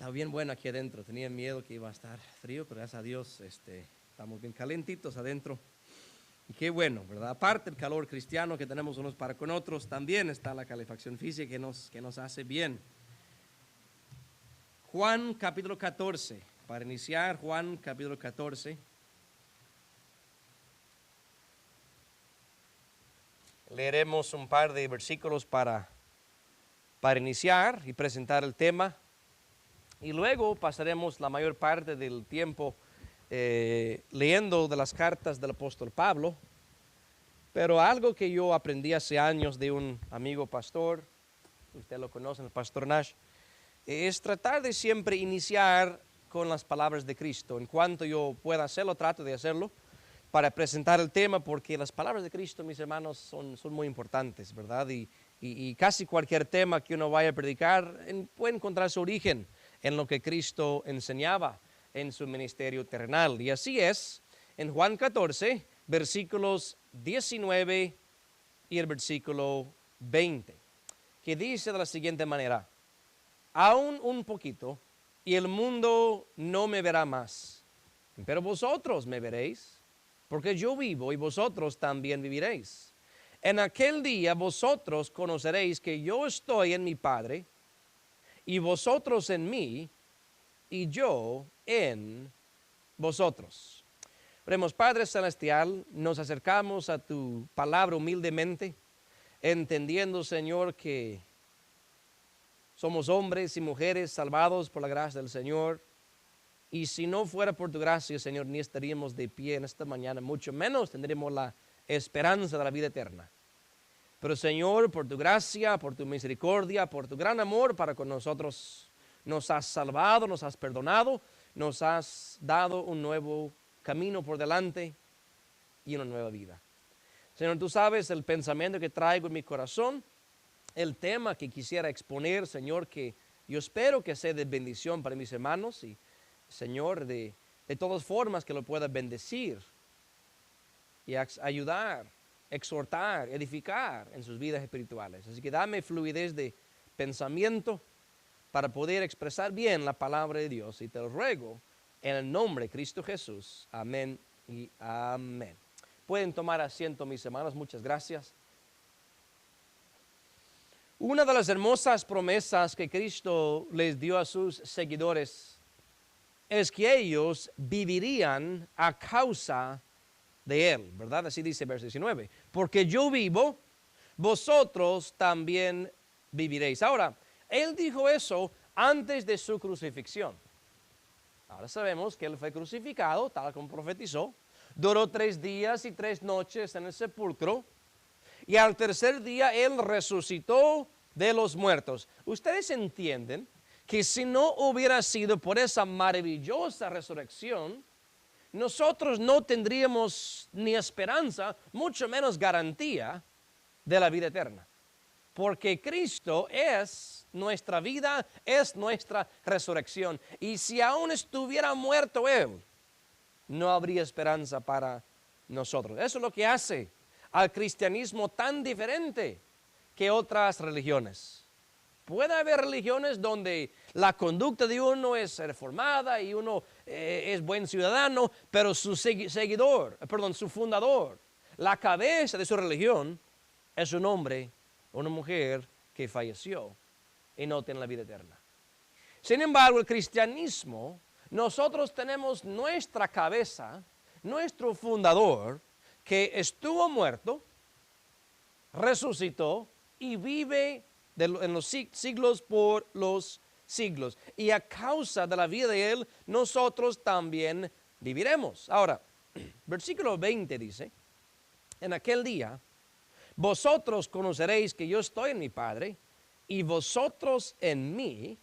Está bien bueno aquí adentro. Tenía miedo que iba a estar frío, pero gracias a Dios estamos bien calentitos adentro. Y qué bueno, ¿verdad? Aparte del calor cristiano que tenemos unos para con otros, también está la calefacción física que nos hace bien. Juan capítulo 14. Para iniciar, Juan capítulo 14. Leeremos un par de versículos para iniciar y presentar el tema. Y luego pasaremos la mayor parte del tiempo leyendo de las cartas del apóstol Pablo. Pero algo que yo aprendí hace años de un amigo pastor, usted lo conoce, el pastor Nash, es tratar de siempre iniciar con las palabras de Cristo. En cuanto yo pueda hacerlo, trato de hacerlo para presentar el tema, porque las palabras de Cristo, mis hermanos, son muy importantes, ¿verdad? Y casi cualquier tema que uno vaya a predicar puede encontrar su origen en lo que Cristo enseñaba en su ministerio terrenal. Y así es, en Juan 14, versículos 19 y el versículo 20, que dice de la siguiente manera: aún un poquito, y el mundo no me verá más, pero vosotros me veréis, porque yo vivo y vosotros también viviréis. En aquel día vosotros conoceréis que yo estoy en mi Padre, y vosotros en mí, y yo en vosotros. Oremos. Padre Celestial, nos acercamos a tu palabra humildemente, entendiendo, Señor, que somos hombres y mujeres salvados por la gracia del Señor. Y si no fuera por tu gracia, Señor, ni estaríamos de pie en esta mañana, mucho menos tendríamos la esperanza de la vida eterna. Pero, Señor, por tu gracia, por tu misericordia, por tu gran amor para con nosotros, nos has salvado, nos has perdonado, nos has dado un nuevo camino por delante y una nueva vida. Señor, tú sabes el pensamiento que traigo en mi corazón, el tema que quisiera exponer, Señor, que yo espero que sea de bendición para mis hermanos y, Señor, de todas formas que lo pueda bendecir y ayudar, exhortar, edificar en sus vidas espirituales. Así que dame fluidez de pensamiento para poder expresar bien la palabra de Dios, y te lo ruego en el nombre de Cristo Jesús. Amén y amén. Pueden tomar asiento, mis hermanos. Muchas gracias. Una de las hermosas promesas que Cristo les dio a sus seguidores es que ellos vivirían a causa de Él, ¿verdad? Así dice verso 19. Porque yo vivo, vosotros también viviréis. Ahora, Él dijo eso antes de su crucifixión. Ahora sabemos que Él fue crucificado, tal como profetizó. Duró 3 días y 3 noches en el sepulcro. Y al tercer día Él resucitó de los muertos. Ustedes entienden que si no hubiera sido por esa maravillosa resurrección, nosotros no tendríamos ni esperanza, mucho menos garantía de la vida eterna. Porque Cristo es nuestra vida, es nuestra resurrección. Y si aún estuviera muerto Él, no habría esperanza para nosotros. Eso es lo que hace al cristianismo tan diferente que otras religiones. Puede haber religiones donde la conducta de uno es reformada y uno es buen ciudadano, pero su su fundador, la cabeza de su religión es un hombre o una mujer que falleció y no tiene la vida eterna. Sin embargo, el cristianismo, nosotros tenemos nuestra cabeza, nuestro fundador, que estuvo muerto, resucitó y vive en los siglos por los siglos. Y a causa de la vida de Él, nosotros también viviremos. Ahora, versículo 20 dice: en aquel día, vosotros conoceréis que yo estoy en mi Padre, y vosotros en mí,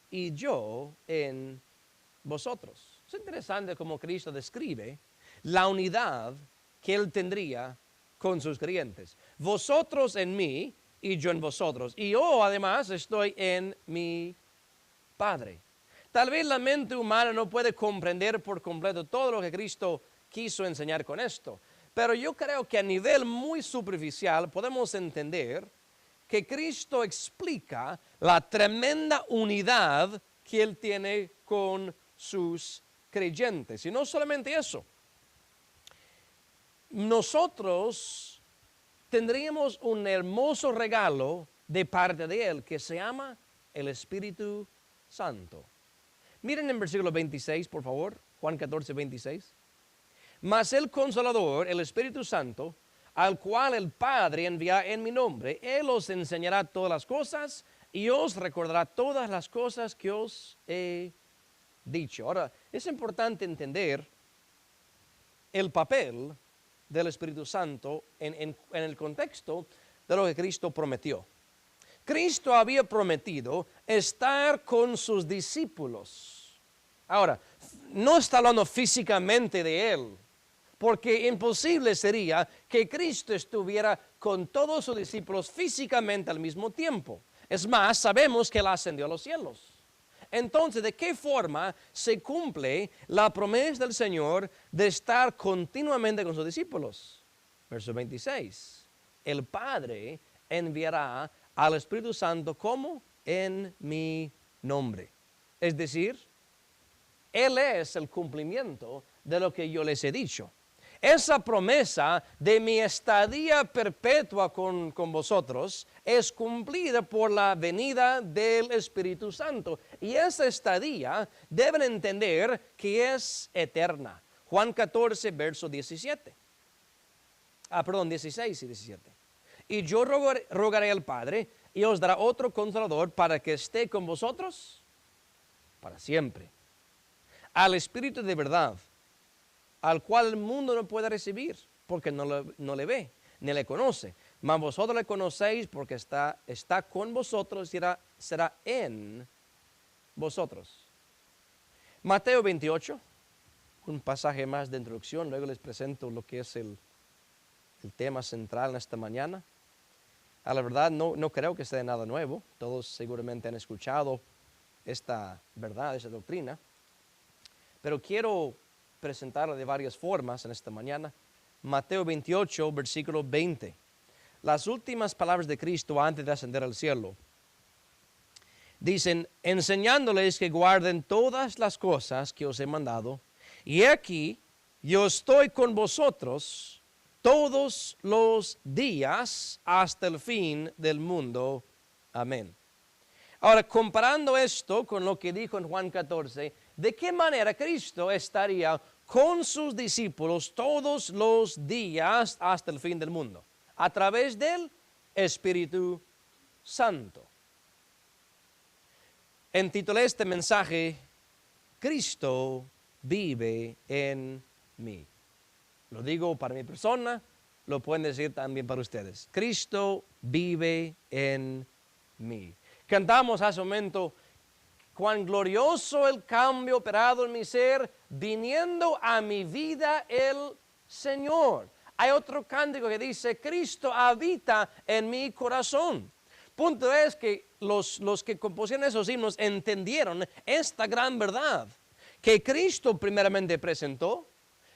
y yo en vosotros. Es interesante cómo Cristo describe la unidad que Él tendría con sus creyentes. Vosotros en mí y yo en vosotros. Y yo además estoy en mi Padre. Tal vez la mente humana no puede comprender por completo todo lo que Cristo quiso enseñar con esto. Pero yo creo que a nivel muy superficial podemos entender que Cristo explica la tremenda unidad que Él tiene con sus creyentes. Y no solamente eso, nosotros tendríamos un hermoso regalo de parte de Él que se llama el Espíritu Santo. Miren en versículo 26, por favor, Juan 14, 26. Mas el Consolador, el Espíritu Santo, al cual el Padre envía en mi nombre, Él os enseñará todas las cosas y os recordará todas las cosas que os he dicho. Ahora, es importante entender el papel del Espíritu Santo en el contexto de lo que Cristo prometió. Cristo había prometido estar con sus discípulos. Ahora, no está hablando físicamente de Él, porque imposible sería que Cristo estuviera con todos sus discípulos físicamente al mismo tiempo. Es más, sabemos que Él ascendió a los cielos. Entonces, ¿de qué forma se cumple la promesa del Señor de estar continuamente con sus discípulos? Verso 26. El Padre enviará al Espíritu Santo como en mi nombre. Es decir, Él es el cumplimiento de lo que yo les he dicho. Esa promesa de mi estadía perpetua con vosotros es cumplida por la venida del Espíritu Santo. Y esa estadía deben entender que es eterna. Juan 14, verso 17. 16 y 17. Y yo rogaré al Padre y os dará otro Consolador para que esté con vosotros para siempre. Al Espíritu de verdad, al cual el mundo no puede recibir, porque no le ve, ni le conoce. Mas vosotros le conocéis porque está con vosotros y será en vosotros. Mateo 28, un pasaje más de introducción, luego les presento lo que es el tema central en esta mañana. A la verdad no creo que sea nada nuevo, todos seguramente han escuchado esta verdad, esta doctrina, pero quiero presentarla de varias formas en esta mañana. Mateo 28, versículo 20. Las últimas palabras de Cristo antes de ascender al cielo. Dicen, enseñándoles que guarden todas las cosas que os he mandado. Y aquí, yo estoy con vosotros todos los días hasta el fin del mundo. Amén. Ahora, comparando esto con lo que dijo en Juan 14, ¿de qué manera Cristo estaría con sus discípulos todos los días hasta el fin del mundo? A través del Espíritu Santo. Intitulé este mensaje, Cristo vive en mí. Lo digo para mi persona, lo pueden decir también para ustedes. Cristo vive en mí. Cantamos hace un momento, cuán glorioso el cambio operado en mi ser, viniendo a mi vida el Señor. Hay otro cántico que dice, Cristo habita en mi corazón. Punto es que los que compusieron esos himnos entendieron esta gran verdad, que Cristo primeramente presentó,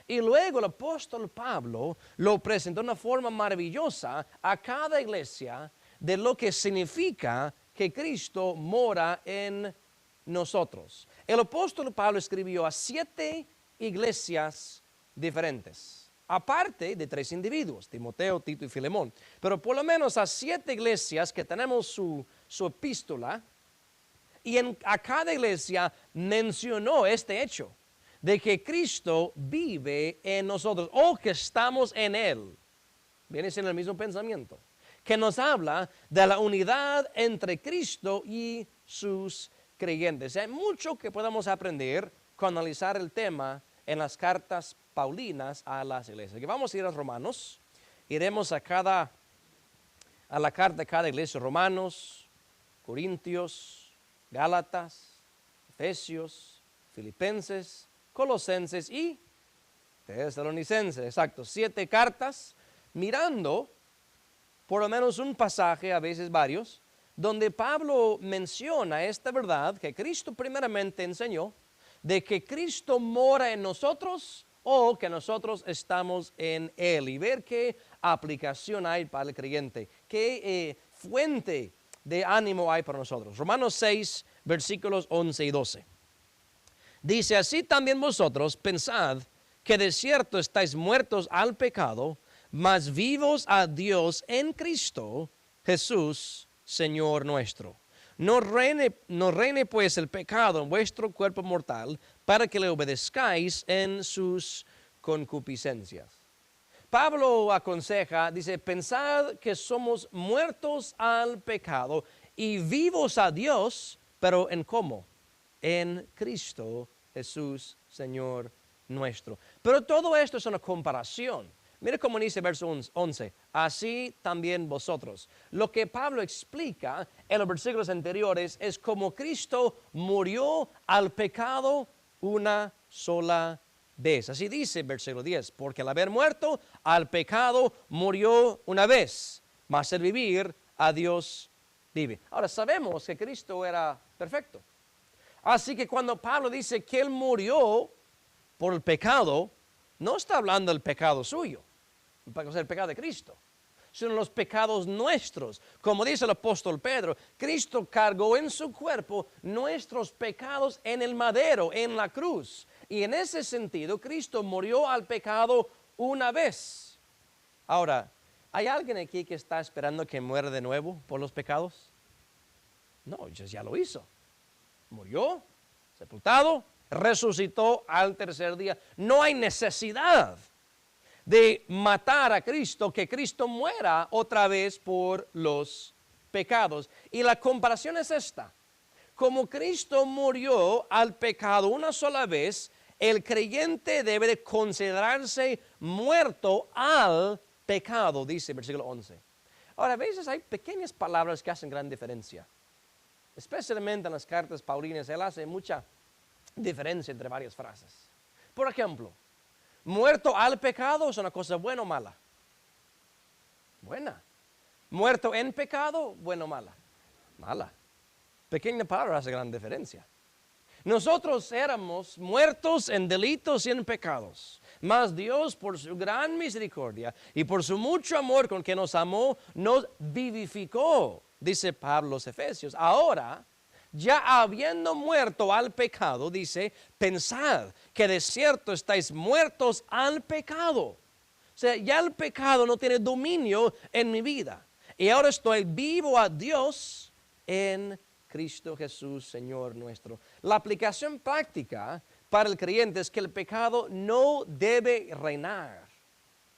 y luego el apóstol Pablo lo presentó de una forma maravillosa a cada iglesia de lo que significa que Cristo mora en nosotros. El apóstol Pablo escribió a 7 iglesias diferentes, aparte de 3 individuos, Timoteo, Tito y Filemón, pero por lo menos a 7 iglesias que tenemos su epístola, y a cada iglesia mencionó este hecho, de que Cristo vive en nosotros, o que estamos en Él. Viene siendo el mismo pensamiento, que nos habla de la unidad entre Cristo y sus creyentes. Hay mucho que podemos aprender con analizar el tema en las cartas paulinas a las iglesias. Que vamos a ir a Romanos, iremos a la carta de cada iglesia, Romanos, Corintios, Gálatas, Efesios, Filipenses, Colosenses y Tesalonicenses. Exacto, 7 cartas, mirando por lo menos un pasaje, a veces varios, donde Pablo menciona esta verdad que Cristo primeramente enseñó, de que Cristo mora en nosotros o que nosotros estamos en Él, y ver qué aplicación hay para el creyente, qué fuente de ánimo hay para nosotros. Romanos 6, versículos 11 y 12. Dice, así también vosotros pensad que de cierto estáis muertos al pecado, mas vivos a Dios en Cristo Jesús, Señor nuestro. No reine pues el pecado en vuestro cuerpo mortal, para que le obedezcáis en sus concupiscencias. Pablo aconseja, dice, pensad que somos muertos al pecado y vivos a Dios, pero ¿en cómo? En Cristo Jesús, Señor nuestro. Pero todo esto es una comparación. Mira cómo dice verso 11, así también vosotros. Lo que Pablo explica en los versículos anteriores es cómo Cristo murió al pecado una sola vez. Así dice versículo 10, porque al haber muerto al pecado murió una vez, mas el vivir a Dios vive. Ahora sabemos que Cristo era perfecto. Así que cuando Pablo dice que Él murió por el pecado, no está hablando del pecado suyo, el pecado de Cristo, sino los pecados nuestros. Como dice el apóstol Pedro, Cristo cargó en su cuerpo nuestros pecados en el madero, en la cruz. Y en ese sentido, Cristo murió al pecado una vez. Ahora, ¿hay alguien aquí que está esperando que muera de nuevo por los pecados? No, Jesús ya lo hizo. Murió, sepultado, resucitó al tercer día. No hay necesidad de matar a Cristo, que Cristo muera otra vez por los pecados. Y la comparación es esta. Como Cristo murió al pecado una sola vez, el creyente debe de considerarse muerto al pecado, dice el versículo 11. Ahora, a veces hay pequeñas palabras que hacen gran diferencia. Especialmente en las cartas paulinas, él hace mucha diferencia entre varias frases. Por ejemplo, muerto al pecado es una cosa buena o mala. Buena. Muerto en pecado, buena o mala. Mala. Pequeña palabra hace gran diferencia. Nosotros éramos muertos en delitos y en pecados, mas Dios por su gran misericordia y por su mucho amor con que nos amó, nos vivificó, dice Pablo a los Efesios. Ahora, ya habiendo muerto al pecado, dice, pensad que de cierto estáis muertos al pecado. O sea, ya el pecado no tiene dominio en mi vida. Y ahora estoy vivo a Dios en Cristo Jesús, Señor nuestro. La aplicación práctica para el creyente es que el pecado no debe reinar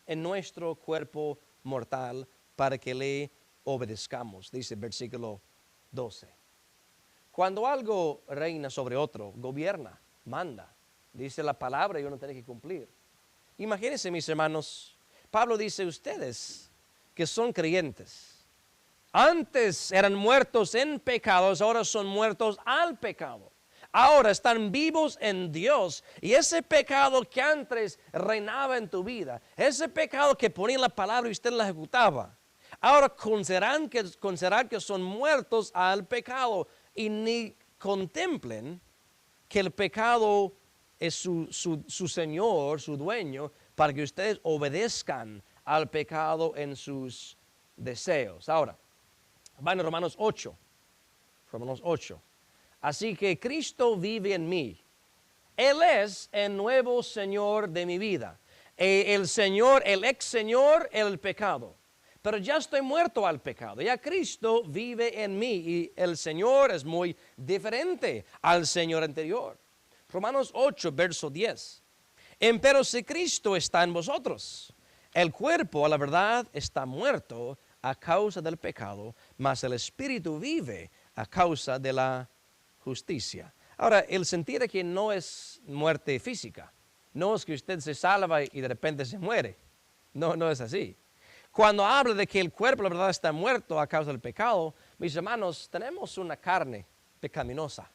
en nuestro cuerpo mortal para que le obedezcamos, dice el versículo 12. Cuando algo reina sobre otro, gobierna, manda, dice la palabra y uno tiene que cumplir. Imagínense, mis hermanos, Pablo dice, ustedes que son creyentes, antes eran muertos en pecados, ahora son muertos al pecado. Ahora están vivos en Dios. Y ese pecado que antes reinaba en tu vida, ese pecado que ponía la palabra y usted la ejecutaba, ahora consideran que son muertos al pecado y ni contemplen que el pecado es su señor, su dueño, para que ustedes obedezcan al pecado en sus deseos. Ahora, van a Romanos 8. Romanos 8. Así que Cristo vive en mí. Él es el nuevo Señor de mi vida. El Señor, el ex Señor, el pecado. Pero ya estoy muerto al pecado. Ya Cristo vive en mí. Y el Señor es muy diferente al Señor anterior. Romanos 8, verso 10. Empero si Cristo está en vosotros, el cuerpo, a la verdad, está muerto a causa del pecado, mas el espíritu vive a causa de la justicia. Ahora, el sentir aquí no es muerte física. No es que usted se salva y de repente se muere. No, no es así. Cuando habla de que el cuerpo, la verdad, está muerto a causa del pecado, mis hermanos, tenemos una carne pecaminosa.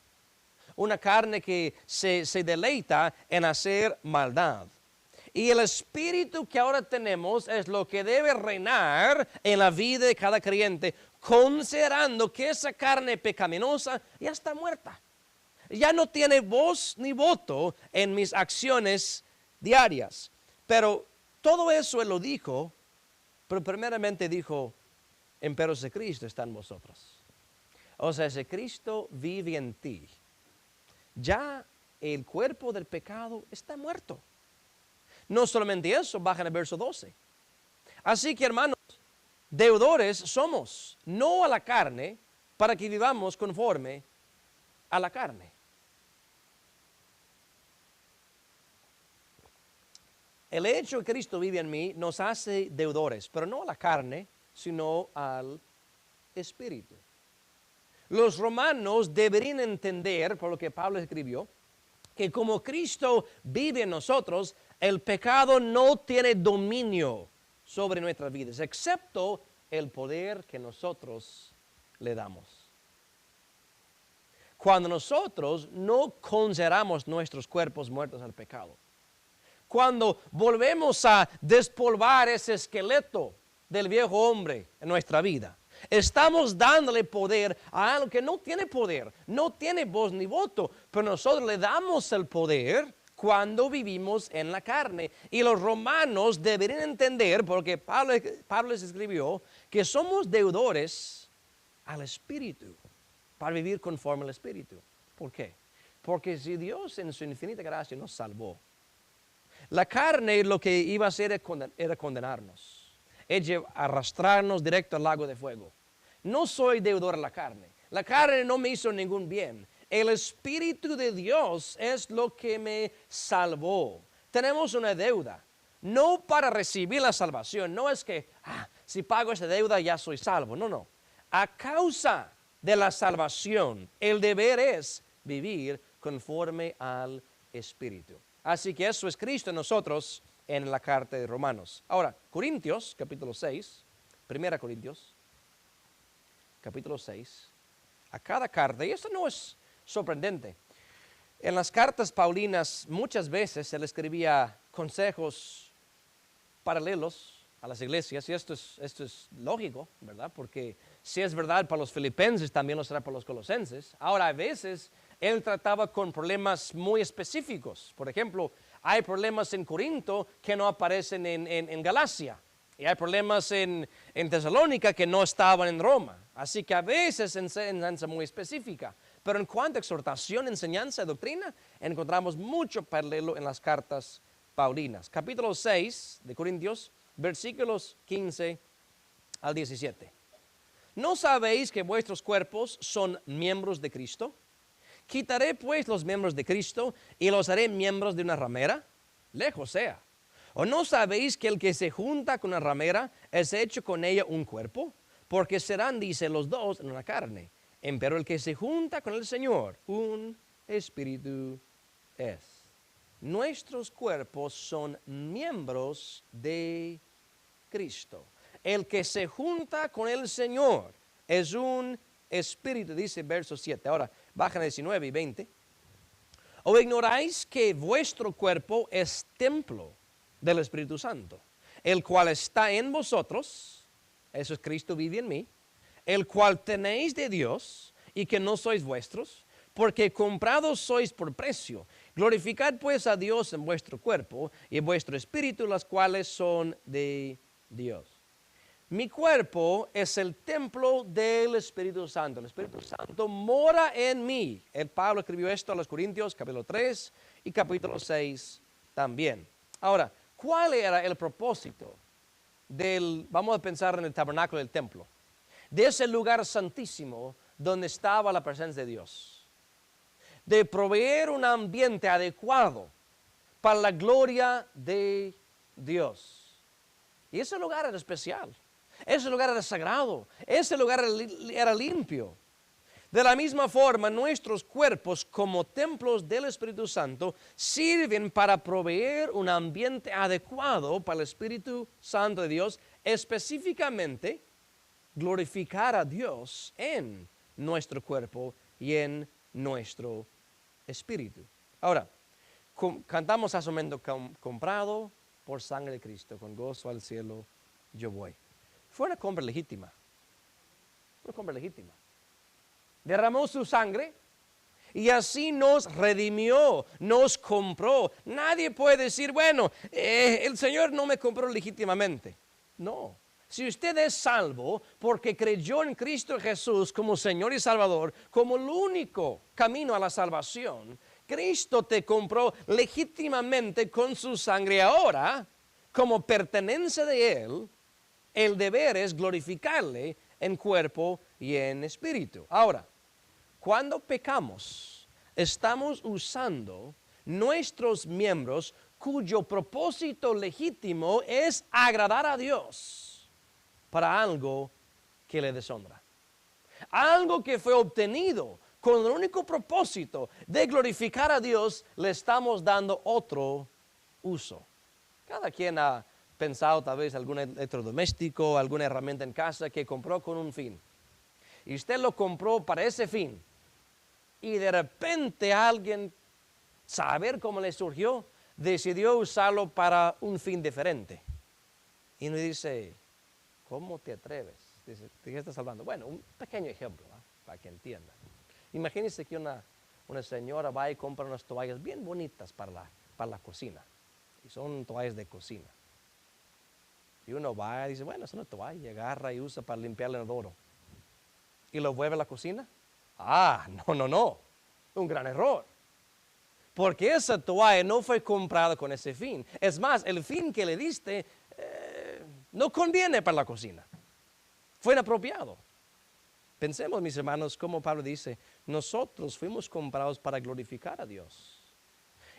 Una carne que se deleita en hacer maldad. Y el espíritu que ahora tenemos es lo que debe reinar en la vida de cada creyente, considerando que esa carne pecaminosa ya está muerta. Ya no tiene voz ni voto en mis acciones diarias. Pero todo eso Él lo dijo, pero primeramente dijo, empero si Cristo está en vosotros. O sea, si Cristo vive en ti, ya el cuerpo del pecado está muerto. No solamente eso, baja en el verso 12. Así que, hermanos, deudores somos, no a la carne, para que vivamos conforme a la carne. El hecho de que Cristo vive en mí nos hace deudores, pero no a la carne, sino al Espíritu. Los romanos deberían entender, por lo que Pablo escribió, que como Cristo vive en nosotros, el pecado no tiene dominio sobre nuestras vidas, excepto el poder que nosotros le damos. Cuando nosotros no consideramos nuestros cuerpos muertos al pecado, cuando volvemos a despolvar ese esqueleto del viejo hombre en nuestra vida, estamos dándole poder a algo que no tiene poder, no tiene voz ni voto, pero nosotros le damos el poder cuando vivimos en la carne. Y los romanos deberían entender, porque Pablo les escribió, que somos deudores al Espíritu, para vivir conforme al Espíritu. ¿Por qué? Porque si Dios en su infinita gracia nos salvó, la carne lo que iba a hacer era condenarnos, es arrastrarnos directo al lago de fuego. No soy deudor a la carne. La carne no me hizo ningún bien. El Espíritu de Dios es lo que me salvó. Tenemos una deuda, no para recibir la salvación. No es que, si pago esa deuda ya soy salvo. No, no. A causa de la salvación, el deber es vivir conforme al Espíritu. Así que eso es Cristo en nosotros en la carta de Romanos. Ahora, Corintios, capítulo 6, 1 Corintios, capítulo 6, a cada carta, y esto no es sorprendente, en las cartas paulinas muchas veces se le escribía consejos paralelos a las iglesias, y esto es lógico, ¿verdad? Porque si es verdad para los filipenses, también lo será para los colosenses. Ahora, a veces él trataba con problemas muy específicos. Por ejemplo, hay problemas en Corinto que no aparecen en Galacia. Y hay problemas en Tesalónica que no estaban en Roma. Así que a veces enseñanza muy específica. Pero en cuanto a exhortación, enseñanza y doctrina, encontramos mucho paralelo en las cartas paulinas. Capítulo 6 de Corintios, versículos 15 al 17. ¿No sabéis que vuestros cuerpos son miembros de Cristo? ¿Quitaré pues los miembros de Cristo y los haré miembros de una ramera? Lejos sea. ¿O no sabéis que el que se junta con una ramera es hecho con ella un cuerpo? Porque serán, dice, los dos en una carne. Pero el que se junta con el Señor, un espíritu es. Nuestros cuerpos son miembros de Cristo. El que se junta con el Señor es un espíritu, dice verso 7. Ahora, bajan 19 y 20. ¿O ignoráis que vuestro cuerpo es templo del Espíritu Santo, el cual está en vosotros? Eso es, Cristo vive en mí, el cual tenéis de Dios y que no sois vuestros, porque comprados sois por precio. Glorificad pues a Dios en vuestro cuerpo y en vuestro espíritu, las cuales son de Dios. Mi cuerpo es el templo del Espíritu Santo. El Espíritu Santo mora en mí. El Pablo escribió esto a los Corintios, capítulo 3 y capítulo 6 también. Ahora, ¿cuál era el propósito vamos a pensar en el tabernáculo del templo, de ese lugar santísimo donde estaba la presencia de Dios? De proveer un ambiente adecuado para la gloria de Dios. Y ese lugar era especial. Ese lugar era sagrado. Ese lugar era limpio. De la misma forma, nuestros cuerpos como templos del Espíritu Santo sirven para proveer un ambiente adecuado para el Espíritu Santo de Dios, específicamente glorificar a Dios en nuestro cuerpo y en nuestro espíritu. Ahora, cantamos asomendo comprado por sangre de Cristo, con gozo al cielo yo voy. Fue una compra legítima. Una compra legítima. Derramó su sangre y así nos redimió, nos compró. Nadie puede decir, bueno, el Señor no me compró legítimamente. No. Si usted es salvo porque creyó en Cristo Jesús como Señor y Salvador, como el único camino a la salvación, Cristo te compró legítimamente con su sangre. Ahora, como pertenencia de Él, el deber es glorificarle en cuerpo y en espíritu. Ahora, cuando pecamos, estamos usando nuestros miembros cuyo propósito legítimo es agradar a Dios para algo que le deshonra. Algo que fue obtenido con el único propósito de glorificar a Dios, le estamos dando otro uso. Cada quien ha pensado tal vez algún electrodoméstico, alguna herramienta en casa que compró con un fin. Y usted lo compró para ese fin. Y de repente alguien, saber cómo le surgió, decidió usarlo para un fin diferente. Y uno dice, ¿cómo te atreves? Dice, ¿de qué estás hablando? Bueno, un pequeño ejemplo, ¿eh? Para que entiendan. Imagínense que una señora va y compra unas toallas bien bonitas para la cocina. Y son toallas de cocina. Y uno va y dice, bueno, es una toalla, agarra y usa para limpiar el inodoro. ¿Y lo vuelve a la cocina? Ah, no. Un gran error. Porque esa toalla no fue comprada con ese fin. Es más, el fin que le diste no conviene para la cocina. Fue inapropiado. Pensemos, mis hermanos, como Pablo dice, nosotros fuimos comprados para glorificar a Dios.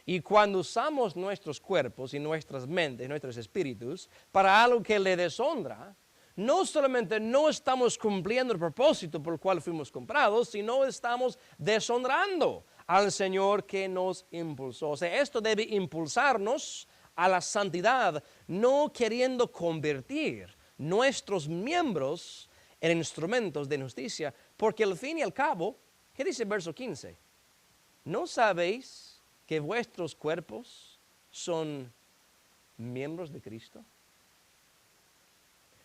Y cuando usamos nuestros cuerpos y nuestras mentes, nuestros espíritus, para algo que le deshonra, no solamente no estamos cumpliendo el propósito por el cual fuimos comprados, sino estamos deshonrando al Señor que nos impulsó. O sea, esto debe impulsarnos a la santidad, no queriendo convertir nuestros miembros en instrumentos de justicia, porque al fin y al cabo, ¿qué dice el verso 15? ¿No sabéis que vuestros cuerpos son miembros de Cristo?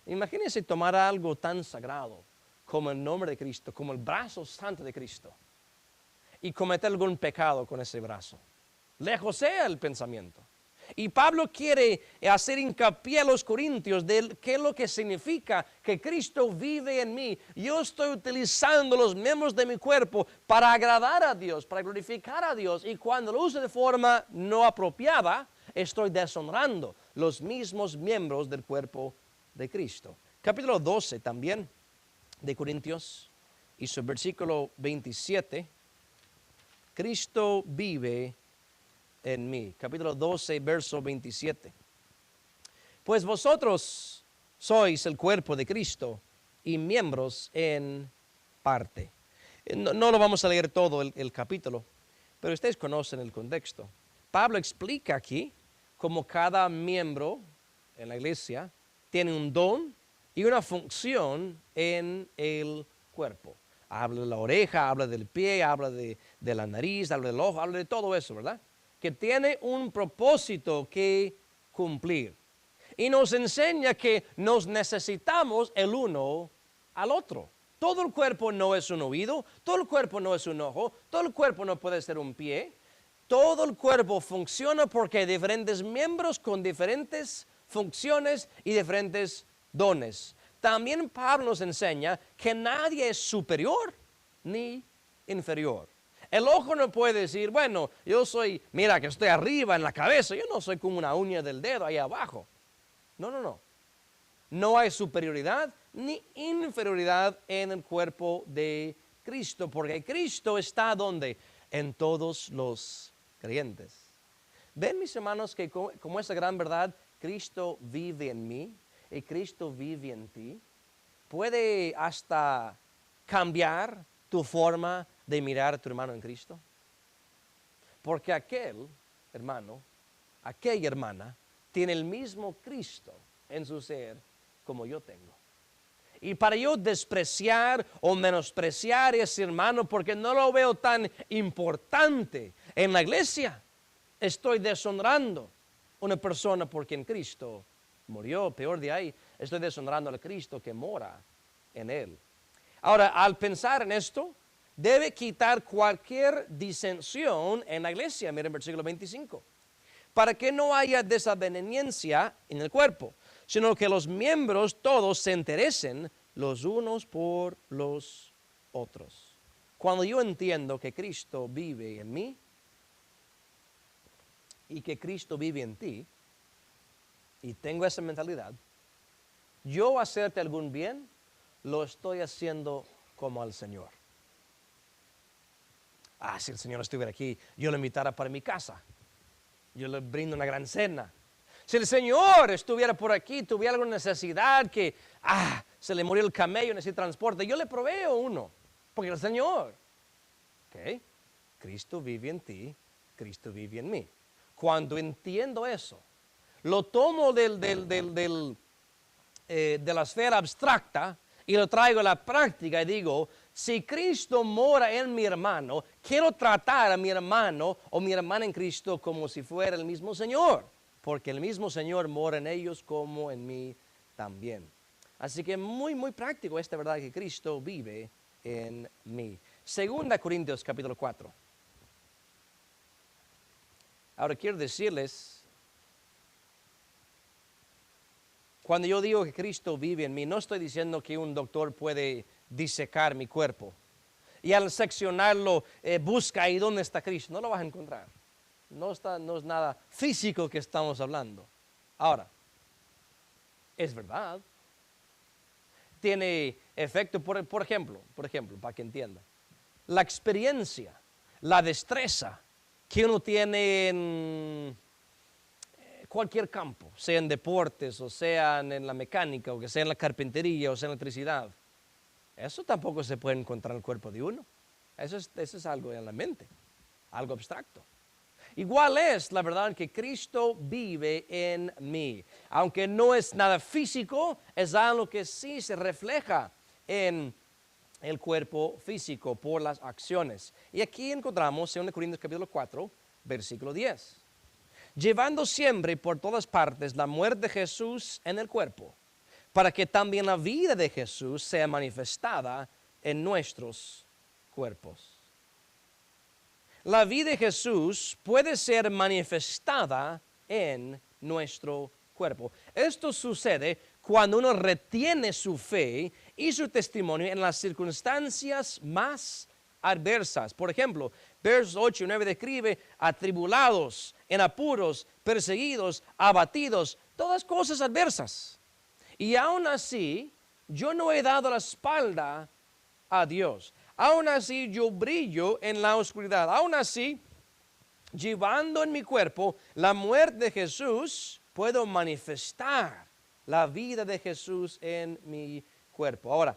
Imagínense tomar algo tan sagrado como el nombre de Cristo, como el brazo santo de Cristo, y cometer algún pecado con ese brazo. Lejos sea el pensamiento. Y Pablo quiere hacer hincapié a los corintios de qué es lo que significa que Cristo vive en mí. Yo estoy utilizando los miembros de mi cuerpo para agradar a Dios, para glorificar a Dios. Y cuando lo uso de forma no apropiada, estoy deshonrando los mismos miembros del cuerpo de Cristo. Capítulo 12 también de Corintios y su versículo 27. Cristo vive en mí. Capítulo 12, verso 27. Pues vosotros sois el cuerpo de Cristo y miembros en parte. No lo vamos a leer todo el capítulo, pero ustedes conocen el contexto. Pablo explica aquí cómo cada miembro en la iglesia tiene un don y una función en el cuerpo. Habla de la oreja, habla del pie, habla de la nariz, habla del ojo, habla de todo eso, ¿verdad? Que tiene un propósito que cumplir. Y nos enseña que nos necesitamos el uno al otro. Todo el cuerpo no es un oído, todo el cuerpo no es un ojo, todo el cuerpo no puede ser un pie. Todo el cuerpo funciona porque hay diferentes miembros con diferentes funciones y diferentes dones. También Pablo nos enseña que nadie es superior ni inferior. El ojo no puede decir, bueno, yo soy, mira que estoy arriba en la cabeza, yo no soy como una uña del dedo ahí abajo. No. No hay superioridad ni inferioridad en el cuerpo de Cristo, porque Cristo está donde? En todos los creyentes. Ven, mis hermanos, que como esa gran verdad, Cristo vive en mí y Cristo vive en ti, puede hasta cambiar tu forma de mirar a tu hermano en Cristo. Porque aquel hermano, aquella hermana, tiene el mismo Cristo en su ser como yo tengo. Y para yo despreciar o menospreciar a ese hermano porque no lo veo tan importante en la iglesia, estoy deshonrando a una persona por quien Cristo murió. Peor de ahí, estoy deshonrando al Cristo que mora en él. Ahora, al pensar en esto, debe quitar cualquier disensión en la iglesia. Miren versículo 25. Para que no haya desavenencia en el cuerpo, sino que los miembros todos se interesen los unos por los otros. Cuando yo entiendo que Cristo vive en mí y que Cristo vive en ti, y tengo esa mentalidad, yo hacerte algún bien, lo estoy haciendo como al Señor. Si el Señor estuviera aquí, yo lo invitara para mi casa. Yo le brindo una gran cena. Si el Señor estuviera por aquí, tuviera alguna necesidad que, se le murió el camello, necesita transporte, yo le proveo uno, porque el Señor. ¿Ok? Cristo vive en ti, Cristo vive en mí. Cuando entiendo eso, lo tomo de la esfera abstracta y lo traigo a la práctica y digo, si Cristo mora en mi hermano, quiero tratar a mi hermano o mi hermana en Cristo como si fuera el mismo Señor, porque el mismo Señor mora en ellos como en mí también. Así que muy, muy práctico esta verdad que Cristo vive en mí. 2 Corintios capítulo 4. Ahora quiero decirles, cuando yo digo que Cristo vive en mí, no estoy diciendo que un doctor puede disecar mi cuerpo y al seccionarlo busca ahí dónde está Cristo. No lo vas a encontrar. No es nada físico que estamos hablando. Ahora, es verdad. Tiene efecto, por ejemplo, para que entienda, la experiencia, la destreza que uno tiene en cualquier campo, sea en deportes, o sea en la mecánica, o que sea en la carpintería, o sea en la electricidad. Eso tampoco se puede encontrar en el cuerpo de uno. Eso es algo en la mente, algo abstracto. Igual es la verdad que Cristo vive en mí. Aunque no es nada físico, es algo que sí se refleja en el cuerpo físico por las acciones. Y aquí encontramos en 2 Corintios capítulo 4, versículo 10. Llevando siempre por todas partes la muerte de Jesús en el cuerpo, para que también la vida de Jesús sea manifestada en nuestros cuerpos. La vida de Jesús puede ser manifestada en nuestro cuerpo. Esto sucede cuando uno retiene su fe y su testimonio en las circunstancias más adversas. Por ejemplo, versos 8 y 9 describe atribulados, en apuros, perseguidos, abatidos, todas cosas adversas. Y aún así, yo no he dado la espalda a Dios. Aún así, yo brillo en la oscuridad. Aún así, llevando en mi cuerpo la muerte de Jesús, puedo manifestar la vida de Jesús en mi cuerpo. Ahora,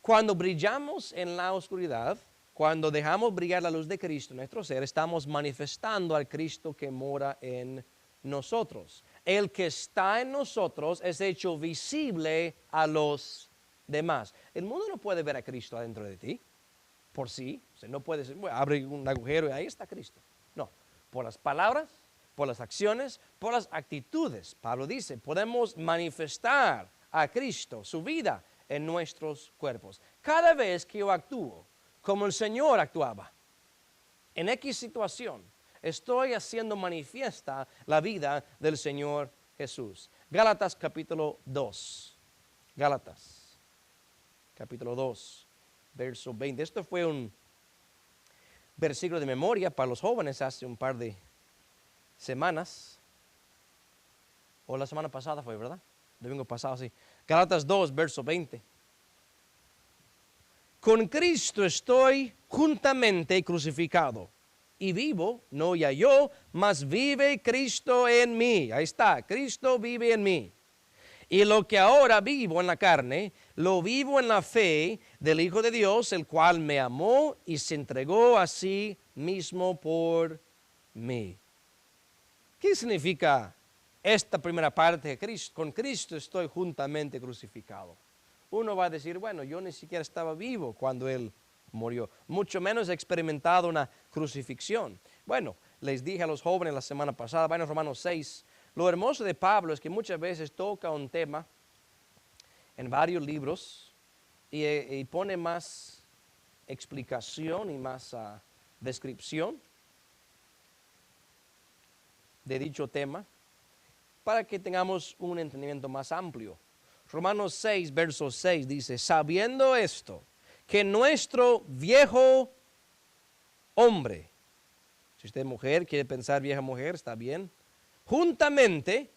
cuando brillamos en la oscuridad, cuando dejamos brillar la luz de Cristo en nuestro ser, estamos manifestando al Cristo que mora en nosotros. El que está en nosotros es hecho visible a los demás. El mundo no puede ver a Cristo adentro de ti por sí. O sea, no puede ser, bueno, abre un agujero y ahí está Cristo. No, por las palabras, por las acciones, por las actitudes. Pablo dice, podemos manifestar a Cristo, su vida, en nuestros cuerpos. Cada vez que yo actúo como el Señor actuaba, en X situación, estoy haciendo manifiesta la vida del Señor Jesús. Gálatas capítulo 2. Gálatas capítulo 2, verso 20. Esto fue un versículo de memoria para los jóvenes hace un par de semanas. O la semana pasada fue, ¿verdad? Domingo pasado, sí. Gálatas 2, verso 20. Con Cristo estoy juntamente crucificado. Y vivo, no ya yo, mas vive Cristo en mí. Ahí está, Cristo vive en mí. Y lo que ahora vivo en la carne, lo vivo en la fe del Hijo de Dios, el cual me amó y se entregó a sí mismo por mí. ¿Qué significa esta primera parte de Cristo? Con Cristo estoy juntamente crucificado. Uno va a decir, bueno, yo ni siquiera estaba vivo cuando Él murió, mucho menos he experimentado una crucifixión. Bueno, les dije a los jóvenes la semana pasada, vayan a Romanos 6, lo hermoso de Pablo es que muchas veces toca un tema en varios libros y pone más explicación y más descripción de dicho tema. para que tengamos un entendimiento más amplio. Romanos 6, verso 6 dice, sabiendo esto, que nuestro viejo hombre, si usted es mujer, quiere pensar vieja mujer, está bien, juntamente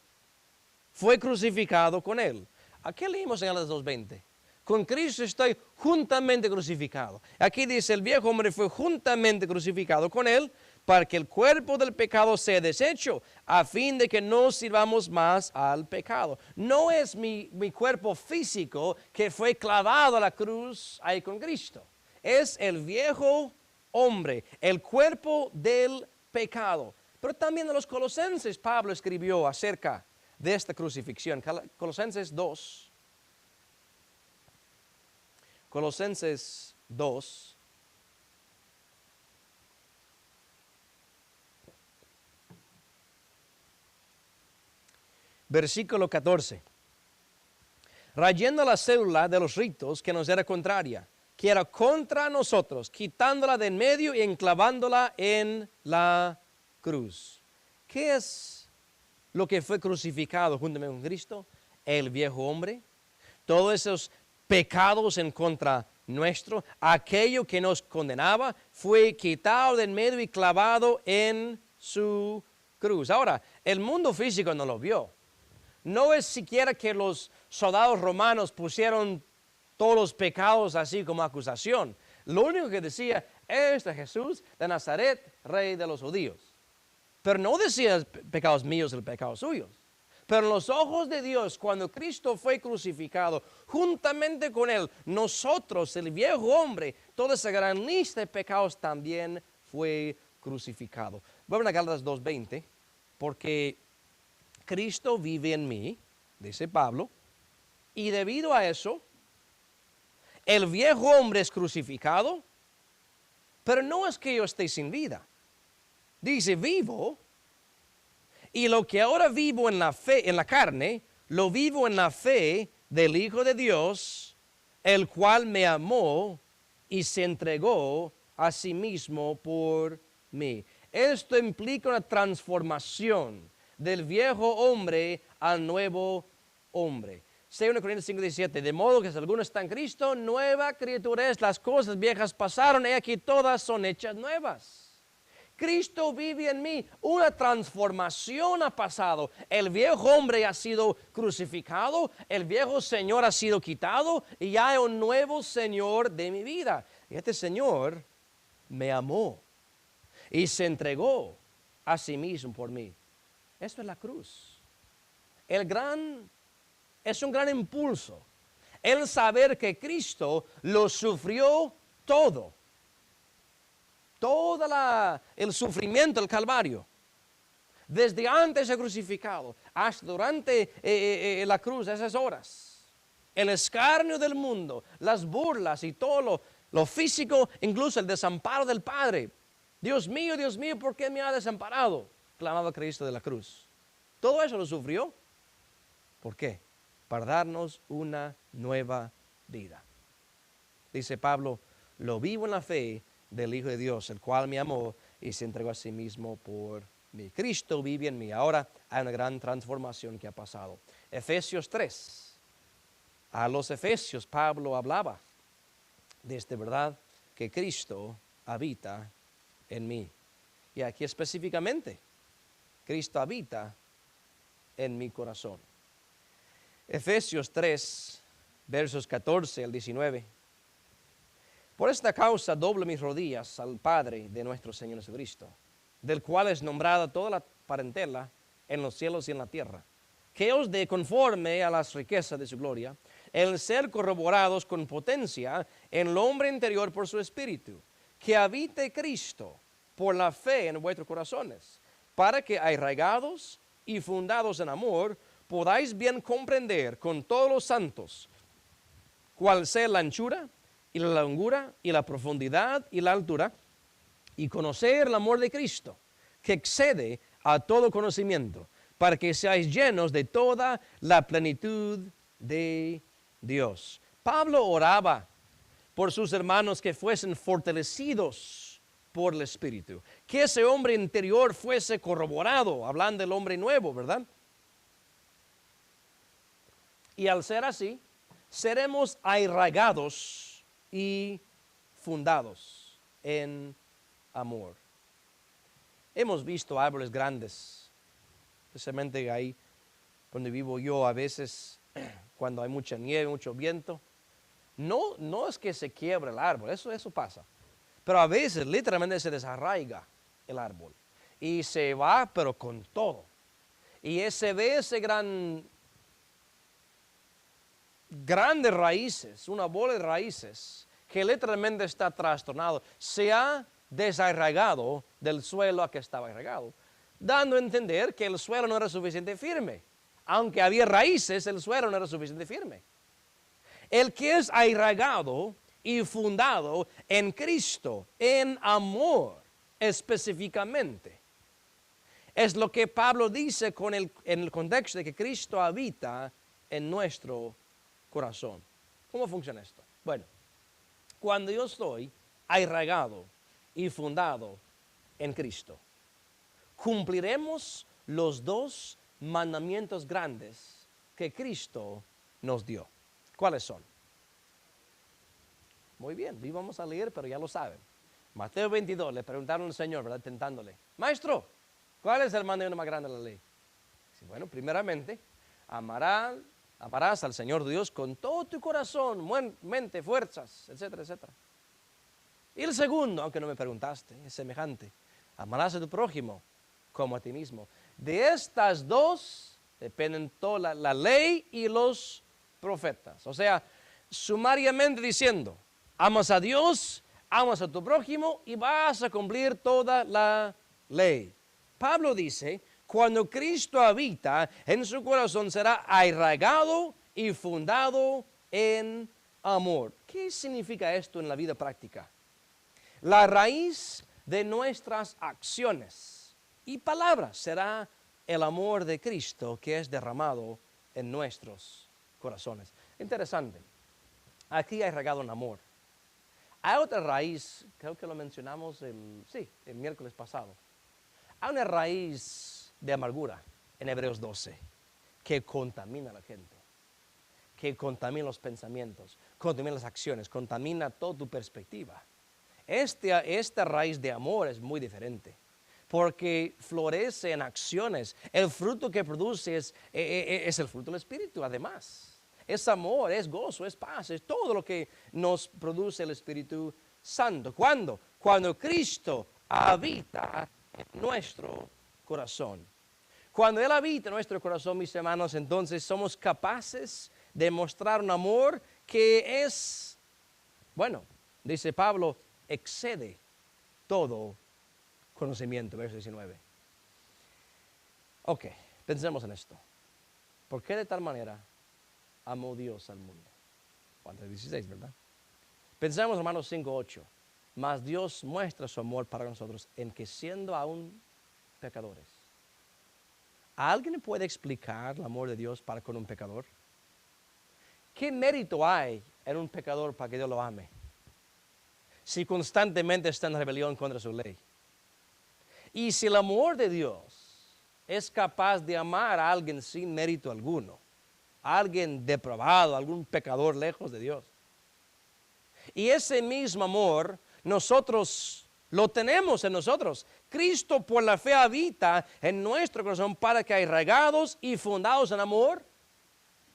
fue crucificado con él. ¿A qué leímos en Gálatas 2:20? Con Cristo estoy juntamente crucificado. Aquí dice, el viejo hombre fue juntamente crucificado con él para que el cuerpo del pecado sea deshecho, a fin de que no sirvamos más al pecado. No es mi cuerpo físico que fue clavado a la cruz ahí con Cristo. Es el viejo hombre, el cuerpo del pecado. Pero también en los Colosenses Pablo escribió acerca de esta crucifixión. Colosenses 2. Colosenses 2. Versículo 14. Rayando la célula de los ritos que nos era contraria, que era contra nosotros, quitándola de en medio y enclavándola en la cruz. ¿Qué es lo que fue crucificado juntamente con Cristo? El viejo hombre. Todos esos pecados en contra nuestro, aquello que nos condenaba, fue quitado de en medio y clavado en su cruz. Ahora, el mundo físico no lo vio. No es siquiera que los soldados romanos pusieron todos los pecados así como acusación. Lo único que decía, este Jesús de Nazaret, rey de los judíos. Pero no decía pecados míos y pecados suyos. Pero en los ojos de Dios, cuando Cristo fue crucificado, juntamente con él, nosotros, el viejo hombre, toda esa gran lista de pecados también fue crucificado. Voy a Gálatas 2:20, porque Cristo vive en mí, dice Pablo, y debido a eso, el viejo hombre es crucificado, pero no es que yo esté sin vida. Dice, vivo, y lo que ahora vivo en la fe, en la carne, lo vivo en la fe del Hijo de Dios, el cual me amó y se entregó a sí mismo por mí. Esto implica una transformación del viejo hombre al nuevo hombre. 2 Corintios 5:17, de modo que si alguno está en Cristo, nueva criatura es, las cosas viejas pasaron, y aquí todas son hechas nuevas. Cristo vive en mí, una transformación ha pasado. El viejo hombre ha sido crucificado, el viejo Señor ha sido quitado y ya hay un nuevo Señor de mi vida. Y este Señor me amó y se entregó a sí mismo por mí. Esto es la cruz. Es un gran impulso el saber que Cristo lo sufrió todo. El sufrimiento del Calvario, desde antes de crucificado hasta durante la cruz, esas horas, el escarnio del mundo, las burlas y todo lo físico, incluso el desamparo del Padre. Dios mío, ¿por qué me ha desamparado? Clamaba Cristo de la cruz. Todo eso lo sufrió. ¿Por qué? Para darnos una nueva vida. Dice Pablo, lo vivo en la fe del Hijo de Dios, el cual me amó y se entregó a sí mismo por mí. Cristo vive en mí. Ahora hay una gran transformación que ha pasado. Efesios 3. A los Efesios Pablo hablaba de esta verdad que Cristo habita en mí. Y aquí específicamente, Cristo habita en mi corazón. Efesios 3, versos 14 al 19. Por esta causa doblo mis rodillas al Padre de nuestro Señor Jesucristo, del cual es nombrada toda la parentela en los cielos y en la tierra, que os dé conforme a las riquezas de su gloria, el ser corroborados con potencia en el hombre interior por su espíritu, que habite Cristo por la fe en vuestros corazones, para que arraigados y fundados en amor, podáis bien comprender con todos los santos cuál sea la anchura y la longura y la profundidad y la altura, y conocer el amor de Cristo, que excede a todo conocimiento, para que seáis llenos de toda la plenitud de Dios. Pablo oraba por sus hermanos que fuesen fortalecidos por el Espíritu, que ese hombre interior fuese corroborado, hablando del hombre nuevo, ¿verdad? Y al ser así, seremos arraigados y fundados en amor. Hemos visto árboles grandes, especialmente ahí donde vivo yo, a veces cuando hay mucha nieve, mucho viento. No es que se quiebra el árbol, eso pasa. Pero a veces literalmente se desarraiga el árbol y se va, pero con todo. Y se ve ese grandes raíces, una bola de raíces que literalmente está trastornado. Se ha desarraigado del suelo a que estaba arraigado, dando a entender que el suelo no era suficientemente firme. Aunque había raíces, el suelo no era suficientemente firme. El que es arraigado y fundado en Cristo, en amor específicamente, es lo que Pablo dice en el contexto de que Cristo habita en nuestro corazón. ¿Cómo funciona esto? Bueno, cuando yo estoy arraigado y fundado en Cristo, cumpliremos los dos mandamientos grandes que Cristo nos dio. ¿Cuáles son? Muy bien, hoy vamos a leer, pero ya lo saben. Mateo 22, le preguntaron al Señor, ¿verdad? Tentándole, Maestro, ¿cuál es el mandamiento más grande de la ley? Dice, bueno, primeramente, amarás al Señor Dios con todo tu corazón, mente, fuerzas, etcétera, etcétera. Y el segundo, aunque no me preguntaste, es semejante. Amarás a tu prójimo como a ti mismo. De estas dos dependen toda la ley y los profetas. O sea, sumariamente diciendo, amas a Dios, amas a tu prójimo y vas a cumplir toda la ley. Pablo dice, cuando Cristo habita en su corazón será arraigado y fundado en amor. ¿Qué significa esto en la vida práctica? La raíz de nuestras acciones y palabras será el amor de Cristo que es derramado en nuestros corazones. Interesante. Aquí hay regado en amor. Hay otra raíz, creo que lo mencionamos el miércoles pasado. Hay una raíz de amargura en Hebreos 12 que contamina a la gente, que contamina los pensamientos, contamina las acciones, contamina toda tu perspectiva. Esta raíz de amor es muy diferente, porque florece en acciones. El fruto que produce es el fruto del Espíritu, además. Es amor, es gozo, es paz, es todo lo que nos produce el Espíritu Santo. ¿Cuándo? Cuando Cristo habita en nuestro corazón. Cuando Él habita en nuestro corazón, mis hermanos, entonces somos capaces de mostrar un amor que es, bueno, dice Pablo, excede todo conocimiento, verso 19. Ok, pensemos en esto. ¿Por qué de tal manera amó Dios al mundo? Juan 3:16, ¿verdad? Pensamos, Romanos 5:8. Mas Dios muestra su amor para nosotros en que siendo aún pecadores. ¿Alguien puede explicar el amor de Dios para con un pecador? ¿Qué mérito hay en un pecador para que Dios lo ame? Si constantemente está en rebelión contra su ley. Y si el amor de Dios es capaz de amar a alguien sin mérito alguno, a alguien depravado, algún pecador lejos de Dios. Y ese mismo amor nosotros lo tenemos en nosotros. Cristo por la fe habita en nuestro corazón para que arraigados y fundados en amor,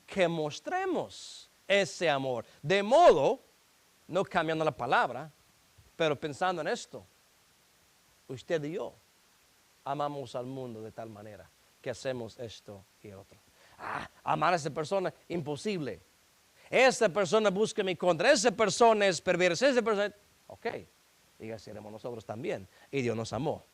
que mostremos ese amor. De modo, no cambiando la palabra, pero pensando en esto, usted y yo amamos al mundo de tal manera que hacemos esto y otro. Amar a esa persona, imposible. Esa persona busca mi contra, esa persona es perversa, esa persona... Ok, y así haremos nosotros también. Y Dios nos amó.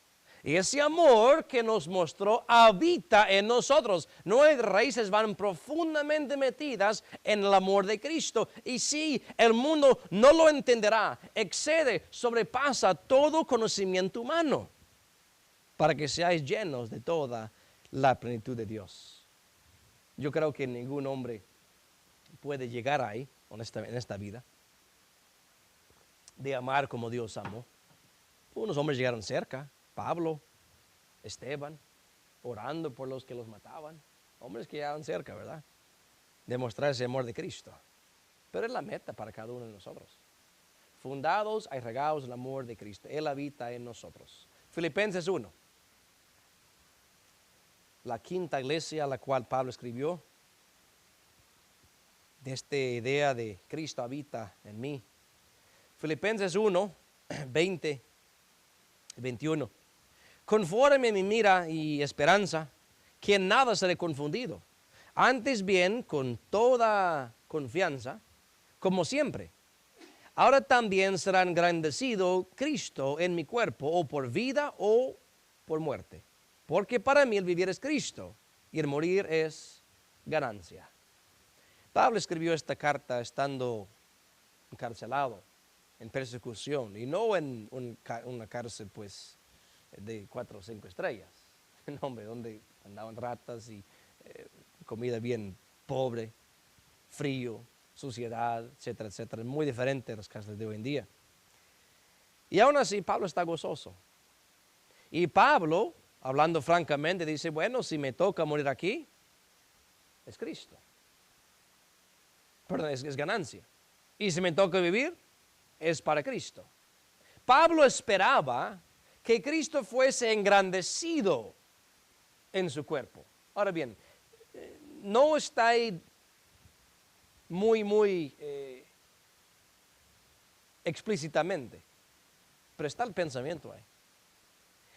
Y ese amor que nos mostró habita en nosotros. Nuestras raíces van profundamente metidas en el amor de Cristo. Y si el mundo no lo entenderá, excede, sobrepasa todo conocimiento humano, para que seáis llenos de toda la plenitud de Dios. Yo creo que ningún hombre puede llegar ahí, en esta vida, de amar como Dios amó. Unos hombres llegaron cerca, Pablo, Esteban, orando por los que los mataban. Hombres que llegaron cerca, ¿verdad? demostrar ese amor de Cristo. Pero es la meta para cada uno de nosotros. Fundados, arraigados en el amor de Cristo. Él habita en nosotros. Filipenses 1. La quinta iglesia a la cual Pablo escribió. De esta idea de Cristo habita en mí. Filipenses 1, 20 y 21. Conforme mi mira y esperanza, que en nada seré confundido. Antes bien, con toda confianza, como siempre. Ahora también será engrandecido Cristo en mi cuerpo, o por vida o por muerte. Porque para mí el vivir es Cristo y el morir es ganancia. Pablo escribió esta carta estando encarcelado, en persecución, y no en una cárcel pues de 4 o 5 estrellas, no, hombre, donde andaban ratas y comida bien pobre, frío, suciedad, etcétera, etcétera. Muy diferente a las cárceles de hoy en día. Y aún así Pablo está gozoso. Y Pablo, hablando francamente, dice, bueno, si me toca morir aquí, es Cristo. Perdón, es ganancia. Y si me toca vivir, es para Cristo. Pablo esperaba que Cristo fuese engrandecido en su cuerpo. Ahora bien, no está ahí muy explícitamente, pero está el pensamiento ahí.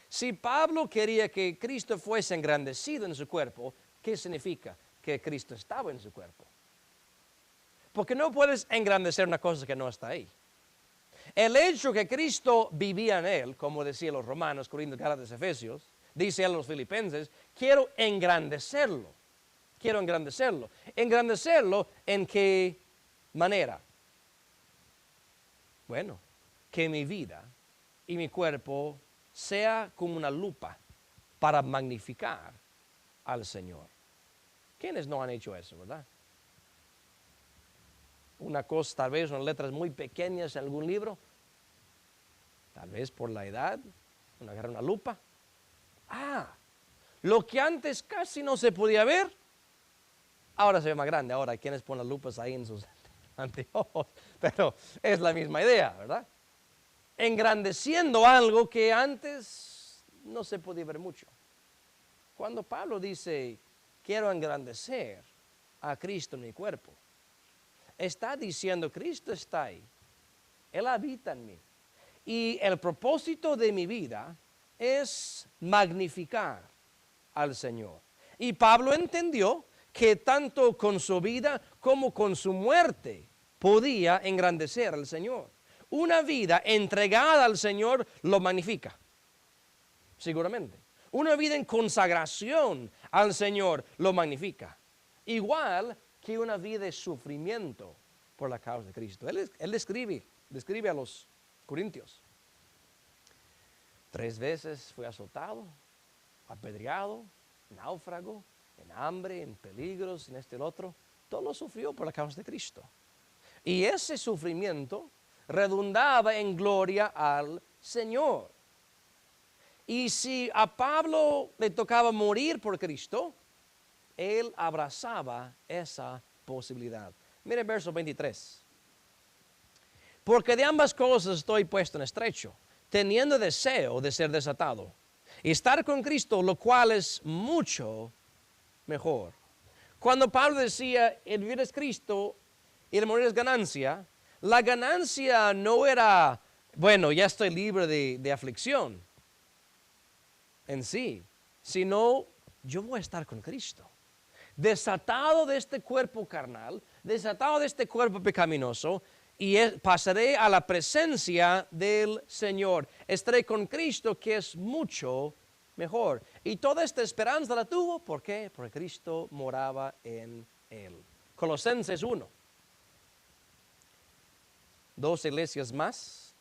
Si Pablo quería que Cristo fuese engrandecido en su cuerpo, ¿qué significa? Que Cristo estaba en su cuerpo. Porque no puedes engrandecer una cosa que no está ahí. El hecho que Cristo vivía en él, como decían los romanos, Corintios, Gálatas, Efesios, dice a los filipenses, quiero engrandecerlo. Quiero engrandecerlo. ¿Engrandecerlo en qué manera? Bueno, que mi vida y mi cuerpo sea como una lupa para magnificar al Señor. ¿Quiénes no han hecho eso, verdad? Una cosa, tal vez unas letras muy pequeñas en algún libro, tal vez por la edad, agarrar una lupa. Lo que antes casi no se podía ver, ahora se ve más grande. Ahora hay quienes ponen las lupas ahí en sus anteojos, pero es la misma idea, ¿verdad? Engrandeciendo algo que antes no se podía ver mucho. Cuando Pablo dice, quiero engrandecer a Cristo en mi cuerpo, está diciendo, Cristo está ahí, Él habita en mí. Y el propósito de mi vida es magnificar al Señor. Y Pablo entendió que tanto con su vida como con su muerte podía engrandecer al Señor. Una vida entregada al Señor lo magnifica, seguramente. Una vida en consagración al Señor lo magnifica. Igual que una vida de sufrimiento por la causa de Cristo. Él describe a los corintios. 3 veces fue azotado, apedreado, náufrago, en hambre, en peligros, en el otro. Todo lo sufrió por la causa de Cristo. Y ese sufrimiento redundaba en gloria al Señor. Y si a Pablo le tocaba morir por Cristo, él abrazaba esa posibilidad. Miren verso 23. Porque de ambas cosas estoy puesto en estrecho, teniendo deseo de ser desatado y estar con Cristo, lo cual es mucho mejor. Cuando Pablo decía, el vivir es Cristo y el morir es ganancia, la ganancia no era, bueno, ya estoy libre de aflicción en sí, sino yo voy a estar con Cristo. Desatado de este cuerpo carnal, desatado de este cuerpo pecaminoso, y pasaré a la presencia del Señor. Estaré con Cristo, que es mucho mejor. Y toda esta esperanza la tuvo, ¿por qué? Porque Cristo moraba en él. Colosenses 1. 2 iglesias más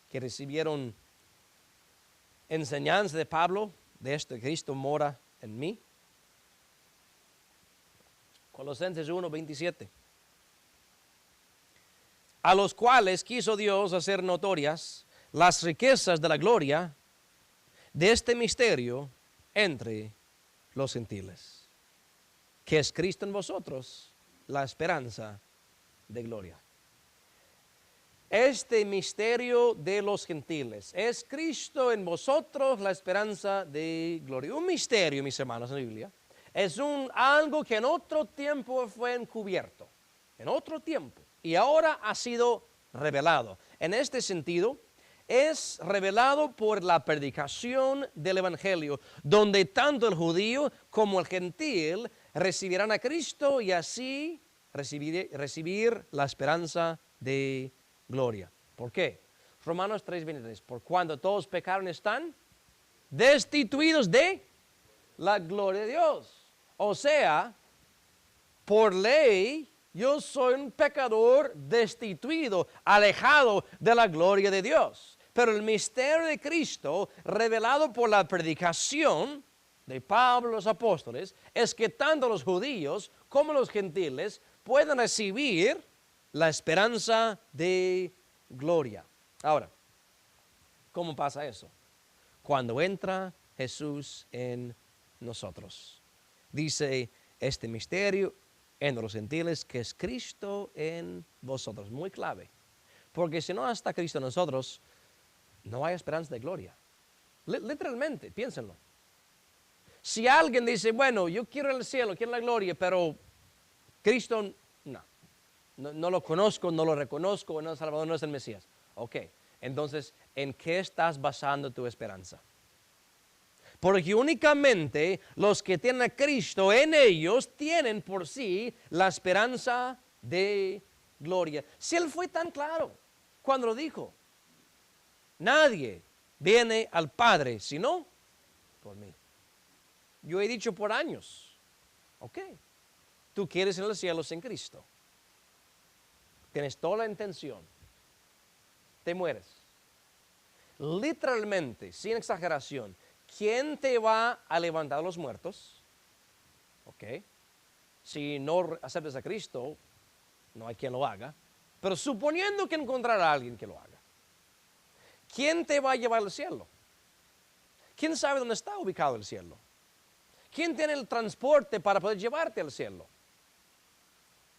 que recibieron enseñanza de Pablo, de esto, Cristo mora en mí. Colosenses 1, 27. A los cuales quiso Dios hacer notorias las riquezas de la gloria de este misterio entre los gentiles. que es Cristo en vosotros, la esperanza de gloria. Este misterio de los gentiles, es Cristo en vosotros la esperanza de gloria. Un misterio, mis hermanos, en la Biblia, es algo que en otro tiempo fue encubierto, en otro tiempo, y ahora ha sido revelado. En este sentido, es revelado por la predicación del Evangelio, donde tanto el judío como el gentil recibirán a Cristo y así recibir la esperanza de gloria. ¿Por qué? Romanos 3:23, por cuando todos pecaron están destituidos de la gloria de Dios. O sea, por ley, yo soy un pecador destituido, alejado de la gloria de Dios. Pero el misterio de Cristo, revelado por la predicación de Pablo y los apóstoles, es que tanto los judíos como los gentiles pueden recibir la esperanza de gloria. Ahora, ¿cómo pasa eso? Cuando entra Jesús en nosotros. Dice este misterio en los gentiles que es Cristo en vosotros. Muy clave. Porque si no está Cristo en nosotros, no hay esperanza de gloria. Literalmente, piénsenlo. Si alguien dice, bueno, yo quiero el cielo, quiero la gloria, pero Cristo no lo conozco, no lo reconozco, no es el Salvador, no es el Mesías. Ok, entonces, ¿en qué estás basando tu esperanza? Porque únicamente los que tienen a Cristo en ellos tienen por sí la esperanza de gloria. Si Él fue tan claro cuando lo dijo, nadie viene al Padre sino por mí. Yo he dicho por años, ok, tú quieres ir al cielo sin Cristo. Tienes toda la intención, te mueres. Literalmente, sin exageración, ¿quién te va a levantar a los muertos? Ok. Si no aceptas a Cristo, no hay quien lo haga. Pero suponiendo que encontrará a alguien que lo haga, ¿quién te va a llevar al cielo? ¿Quién sabe dónde está ubicado el cielo? ¿Quién tiene el transporte para poder llevarte al cielo?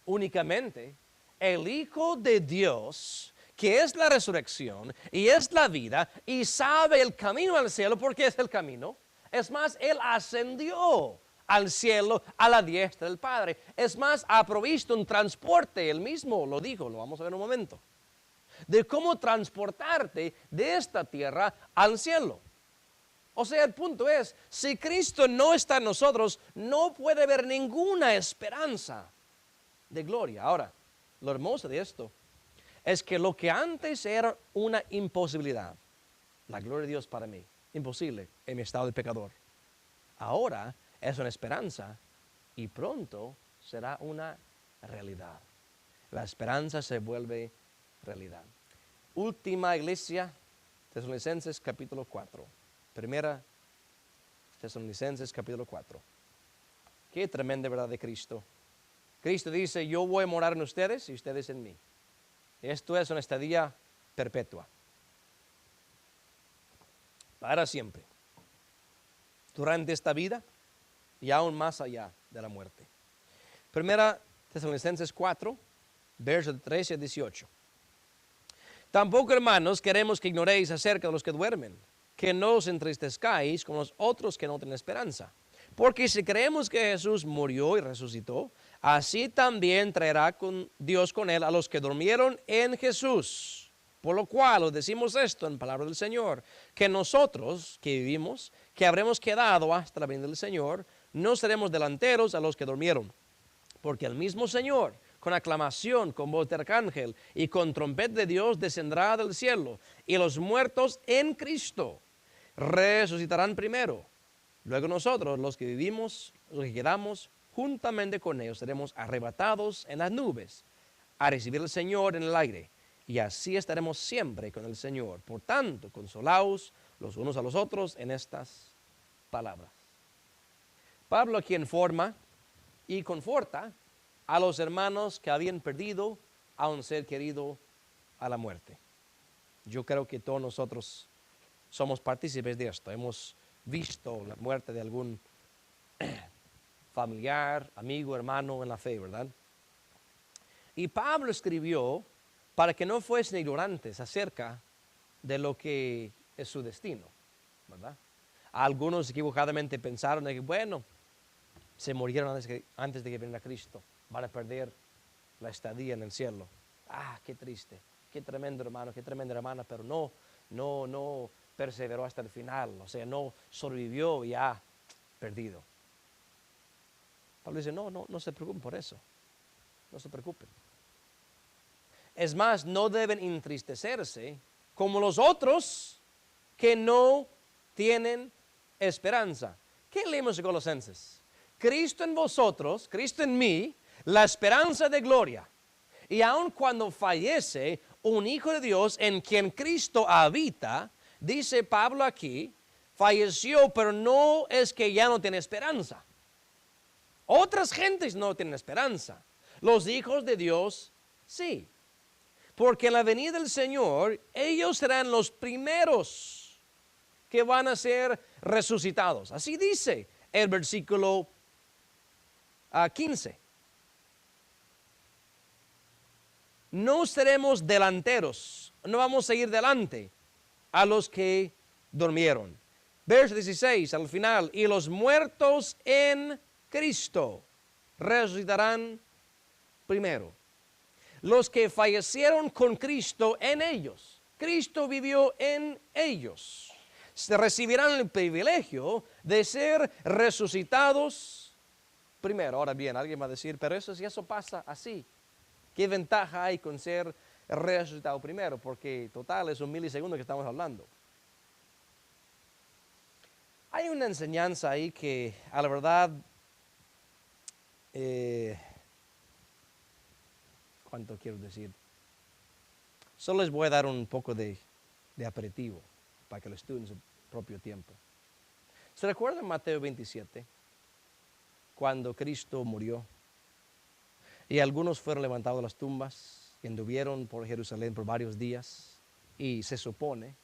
Únicamente el Hijo de Dios, que es la resurrección y es la vida y sabe el camino al cielo porque es el camino. Es más, Él ascendió al cielo a la diestra del Padre. Es más, ha provisto un transporte, Él mismo lo dijo, lo vamos a ver en un momento, de cómo transportarte de esta tierra al cielo. O sea, el punto es, si Cristo no está en nosotros, no puede haber ninguna esperanza de gloria. Ahora, lo hermoso de esto es que lo que antes era una imposibilidad, la gloria de Dios para mí, imposible en mi estado de pecador, ahora es una esperanza y pronto será una realidad. La esperanza se vuelve realidad. Última iglesia, Tesalonicenses capítulo 4. Primera Tesalonicenses capítulo 4. Qué tremenda verdad de Cristo. Cristo dice, yo voy a morar en ustedes y ustedes en mí. Esto es una estadía perpetua. Para siempre. Durante esta vida y aún más allá de la muerte. Primera Tesalonicenses 4, versos 13 a 18. Tampoco, hermanos, queremos que ignoréis acerca de los que duermen, que no os entristezcáis como los otros que no tienen esperanza. Porque si creemos que Jesús murió y resucitó, así también traerá Dios con él a los que durmieron en Jesús. Por lo cual os decimos esto en palabra del Señor, que nosotros que vivimos, que habremos quedado hasta la venida del Señor, no seremos delanteros a los que durmieron. Porque el mismo Señor, con aclamación, con voz de arcángel y con trompeta de Dios, descenderá del cielo, y los muertos en Cristo resucitarán primero. Luego nosotros, los que vivimos, los que quedamos, juntamente con ellos, seremos arrebatados en las nubes a recibir al Señor en el aire. Y así estaremos siempre con el Señor. Por tanto, consolaos los unos a los otros en estas palabras. Pablo aquí informa y conforta a los hermanos que habían perdido a un ser querido a la muerte. Yo creo que todos nosotros somos partícipes de esto. Hemos visto la muerte de algún familiar, amigo, hermano en la fe, ¿verdad? Y Pablo escribió para que no fuesen ignorantes acerca de lo que es su destino, ¿verdad? Algunos equivocadamente pensaron de que, bueno, se murieron antes de que viniera Cristo, van a perder la estadía en el cielo. Ah, qué triste, qué tremendo hermano, qué tremenda hermana, pero no perseveró hasta el final, o sea, no sobrevivió y ha perdido. Pablo dice, no se preocupen por eso, no se preocupen. Es más, no deben entristecerse como los otros que no tienen esperanza. ¿Qué leemos en Colosenses? Cristo en vosotros, Cristo en mí, la esperanza de gloria. Y aun cuando fallece un hijo de Dios en quien Cristo habita, dice Pablo aquí, falleció, pero no es que ya no tiene esperanza. Otras gentes no tienen esperanza. Los hijos de Dios, sí. Porque en la venida del Señor, ellos serán los primeros que van a ser resucitados. Así dice el versículo 15. No seremos delanteros, no vamos a ir delante a los que durmieron. Verso 16 al final, y los muertos en Cristo resucitarán primero. Los que fallecieron con Cristo en ellos, Cristo vivió en ellos, se recibirán el privilegio de ser resucitados primero. Ahora bien, alguien va a decir, pero si eso pasa así, ¿qué ventaja hay con ser resucitado primero? Porque total es un milisegundo que estamos hablando. Hay una enseñanza ahí que a la verdad, ¿cuánto quiero decir? Solo les voy a dar un poco de aperitivo para que lo estudien en su propio tiempo. ¿Se recuerdan Mateo 27? Cuando Cristo murió y algunos fueron levantados de las tumbas y anduvieron por Jerusalén por varios días, y se supone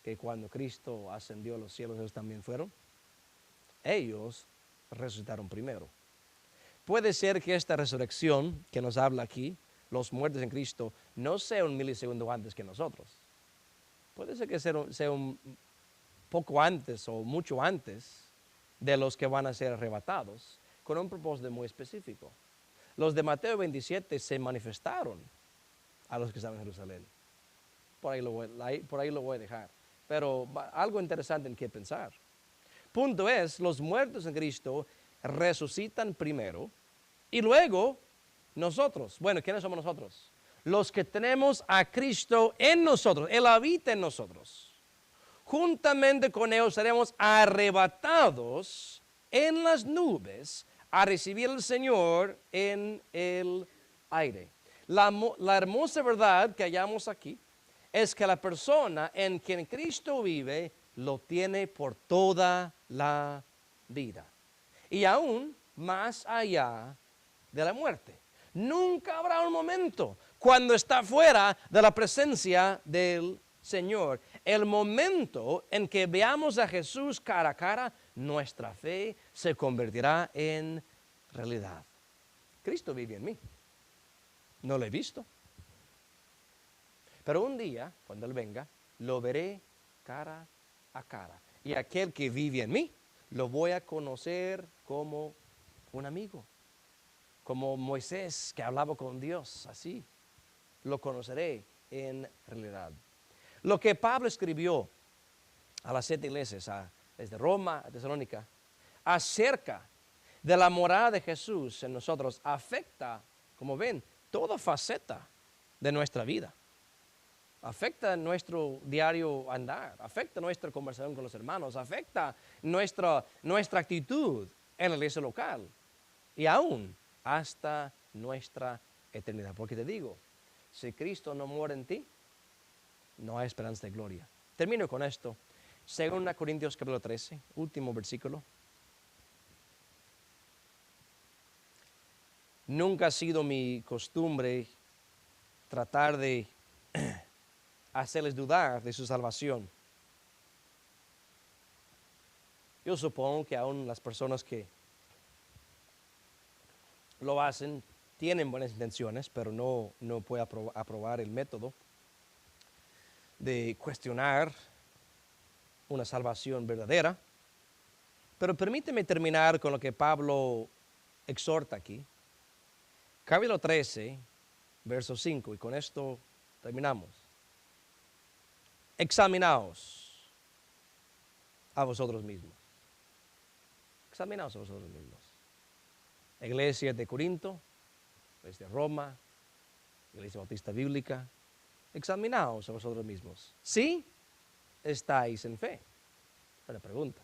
que cuando Cristo ascendió a los cielos, ellos también fueron. Ellos resucitaron primero. Puede ser que esta resurrección que nos habla aquí, los muertos en Cristo, no sea un milisegundo antes que nosotros. Puede ser que sea un poco antes o mucho antes de los que van a ser arrebatados, con un propósito muy específico. Los de Mateo 27 se manifestaron a los que estaban en Jerusalén. Por ahí lo voy a dejar. Pero algo interesante en qué pensar. Punto es, los muertos en Cristo resucitan primero y luego nosotros. Bueno, ¿quiénes somos nosotros? Los que tenemos a Cristo en nosotros. Él habita en nosotros. Juntamente con ellos seremos arrebatados en las nubes a recibir al Señor en el aire. La hermosa verdad que hallamos aquí es que la persona en quien Cristo vive lo tiene por toda la vida. Y aún más allá de la muerte. Nunca habrá un momento cuando está fuera de la presencia del Señor. El momento en que veamos a Jesús cara a cara, nuestra fe se convertirá en realidad. Cristo vive en mí. No lo he visto. Pero un día, cuando Él venga, lo veré cara a cara. Y aquel que vive en mí, lo voy a conocer como un amigo. Como Moisés que hablaba con Dios, así. Lo conoceré en realidad. Lo que Pablo escribió a las 7 iglesias, desde Roma a Tesalónica, acerca de la morada de Jesús en nosotros, afecta, como ven, toda faceta de nuestra vida. Afecta nuestro diario andar, afecta nuestra conversación con los hermanos, afecta nuestra actitud en la iglesia local y aún hasta nuestra eternidad. Porque te digo, si Cristo no muere en ti, no hay esperanza de gloria. Termino con esto. 2 Corintios capítulo 13, último versículo. Nunca ha sido mi costumbre tratar de hacerles dudar de su salvación. Yo supongo que aún las personas que lo hacen, tienen buenas intenciones, pero no puede aprobar el método de cuestionar una salvación verdadera. Pero permíteme terminar con lo que Pablo exhorta aquí. Capítulo 13, verso 5, y con esto terminamos. Examinaos a vosotros mismos. Examinaos a vosotros mismos. Iglesia de Corinto, Iglesia de Roma, Iglesia Bautista Bíblica, examinaos a vosotros mismos. ¿Sí estáis en fe? Esa es la pregunta.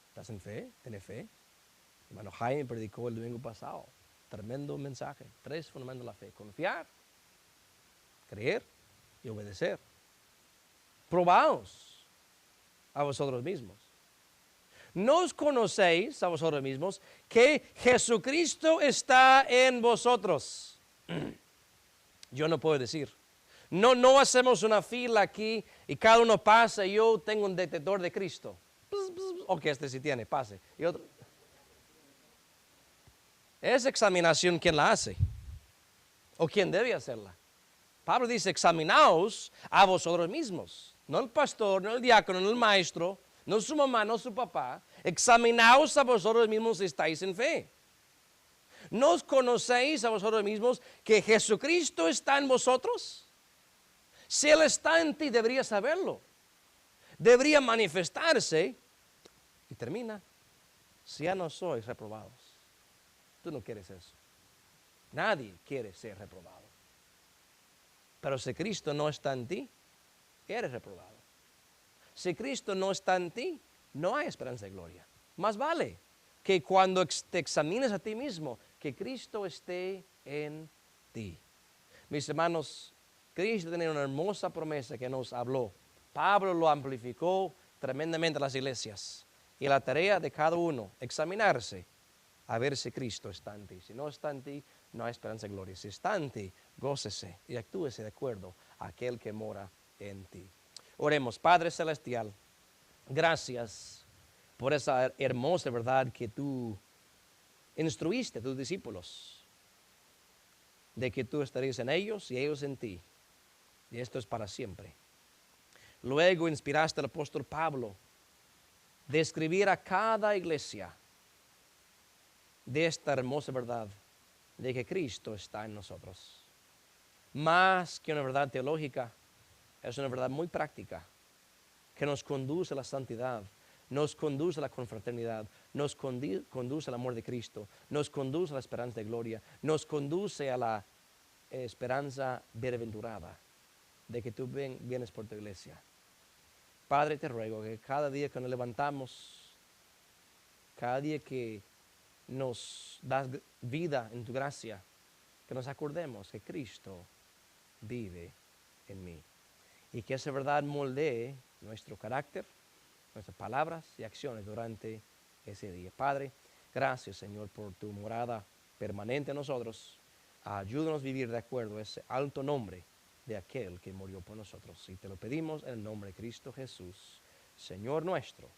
¿Estás en fe? ¿Tienes fe? Hermano Jaime predicó el domingo pasado. Tremendo mensaje. 3 fundamentos de la fe. Confiar, creer y obedecer. Probaos a vosotros mismos. ¿No os conocéis a vosotros mismos que Jesucristo está en vosotros? Yo no puedo decir. No hacemos una fila aquí y cada uno pasa y yo tengo un detector de Cristo. Ok, este sí tiene, pase. Y otro. Es examinación quien la hace o quien debe hacerla. Pablo dice, examinaos a vosotros mismos. No el pastor, no el diácono, no el maestro, no su mamá, no su papá. Examinaos a vosotros mismos si estáis en fe. ¿No os conocéis a vosotros mismos que Jesucristo está en vosotros? Si Él está en ti, deberías saberlo. Debería manifestarse. Y termina. Si ya no sois reprobados. Tú no quieres eso. Nadie quiere ser reprobado. Pero si Cristo no está en ti, eres reprobado. Si Cristo no está en ti, no hay esperanza de gloria. Más vale que cuando te examines a ti mismo, que Cristo esté en ti. Mis hermanos, Cristo tiene una hermosa promesa que nos habló. Pablo lo amplificó tremendamente a las iglesias. Y la tarea de cada uno, examinarse, a ver si Cristo está en ti. Si no está en ti, no hay esperanza de gloria. Si está en ti, gócese y actúese de acuerdo a aquel que mora en ti. Oremos. Padre Celestial, gracias por esa hermosa verdad que tú instruiste a tus discípulos, de que tú estarías en ellos y ellos en ti. Y esto es para siempre. Luego inspiraste al apóstol Pablo de escribir a cada iglesia de esta hermosa verdad de que Cristo está en nosotros. Más que una verdad teológica, es una verdad muy práctica que nos conduce a la santidad, nos conduce a la confraternidad, nos conduce al amor de Cristo, nos conduce a la esperanza de gloria, nos conduce a la esperanza bienaventurada de que tú vienes por tu iglesia. Padre, te ruego que cada día que nos levantamos, cada día que nos das vida en tu gracia, que nos acordemos que Cristo vive en mí y que esa verdad moldee nuestro carácter, nuestras palabras y acciones durante ese día. Padre, gracias, Señor, por tu morada permanente en nosotros. Ayúdanos a vivir de acuerdo a ese alto nombre de aquel que murió por nosotros. Y te lo pedimos en el nombre de Cristo Jesús, Señor nuestro.